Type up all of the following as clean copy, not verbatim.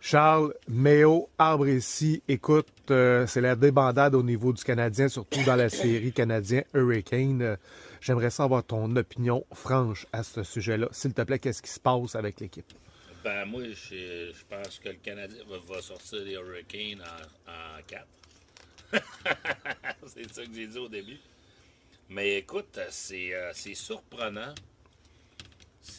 Charles, Méo, Arbre ici, écoute, c'est la débandade au niveau du Canadien, surtout dans la série Canadien Hurricane. J'aimerais savoir ton opinion franche à ce sujet-là. S'il te plaît, qu'est-ce qui se passe avec l'équipe? Ben, moi, je pense que le Canadien va sortir les Hurricanes en 4. C'est ça que j'ai dit au début. Mais écoute, c'est surprenant.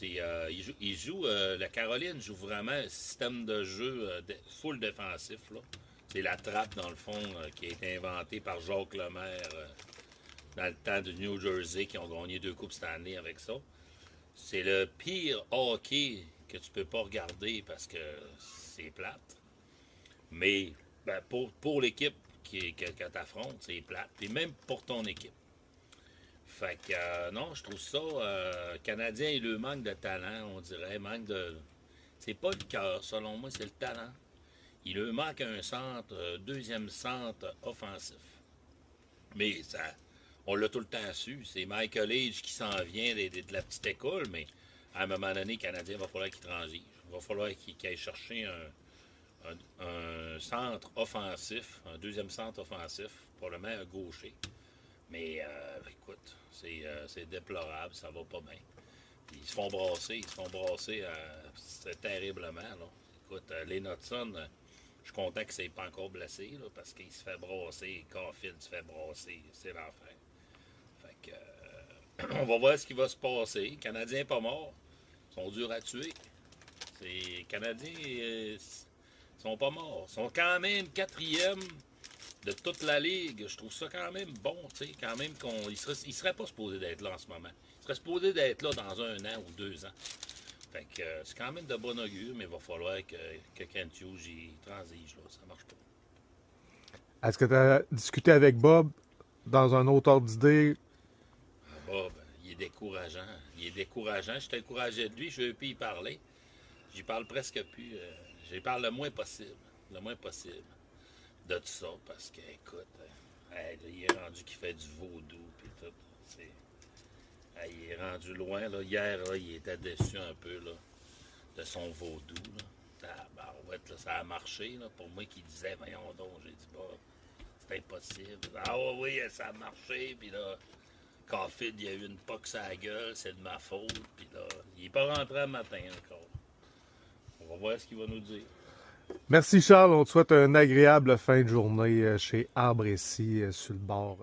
La Caroline joue vraiment un système de jeu full défensif. Là. C'est la trappe, dans le fond, qui a été inventée par Jacques Lemaire dans le temps du New Jersey, qui ont gagné 2 Coupes Stanley avec ça. C'est le pire hockey que tu peux pas regarder parce que c'est plate. Mais ben, pour l'équipe que tu affrontes, c'est plate. Puis même pour ton équipe. Fait que non, je trouve ça. Canadien, il lui manque de talent, on dirait. Manque de. C'est pas le cœur, selon moi, c'est le talent. Il lui manque un centre, deuxième centre offensif. Mais ça, on l'a tout le temps su. C'est Michael Age qui s'en vient de la petite école, mais à un moment donné, le Canadien va falloir qu'il transige. Il va falloir qu'il aille chercher un centre offensif, un deuxième centre offensif, probablement un gaucher. Mais écoute, c'est déplorable, ça va pas bien. Puis ils se font brasser c'est terriblement. Là. Écoute, Lennartson, je suis content qu'il ne s'est pas encore blessé, là, parce qu'il se fait brasser, Caulfield se fait brasser, c'est l'enfer. Fait que, on va voir ce qui va se passer. Les Canadiens pas morts, sont durs à tuer. Les Canadiens sont pas morts, sont quand même quatrième de toute la ligue. Je trouve ça quand même bon, tu sais, quand même il serait pas supposé d'être là en ce moment. Il serait supposé d'être là dans 1 an ou 2 ans. Fait que c'est quand même de bon augure, mais il va falloir que Kent Hughes y transige, là. Ça marche pas. Est-ce que tu as discuté avec Bob dans un autre ordre d'idée? Bob, il est décourageant. Il est décourageant. Je suis encouragé de lui, je veux plus y parler. J'y parle presque plus. J'y parle le moins possible. Le moins possible de tout ça, parce que, écoute, il est rendu qu'il fait du vaudou, puis tout. Il est rendu loin, là. Hier, là, il était déçu un peu, là, de son vaudou, là. Là, ça a marché, là, pour moi qui disait, voyons donc, j'ai dit, bah, c'est impossible. Ah oui, ça a marché, puis là, Caulfield, il y a eu une poque sur la gueule, c'est de ma faute, puis là, il n'est pas rentré le matin encore. On va voir ce qu'il va nous dire. Merci Charles, on te souhaite une agréable fin de journée chez Arbre ici, sur le bord.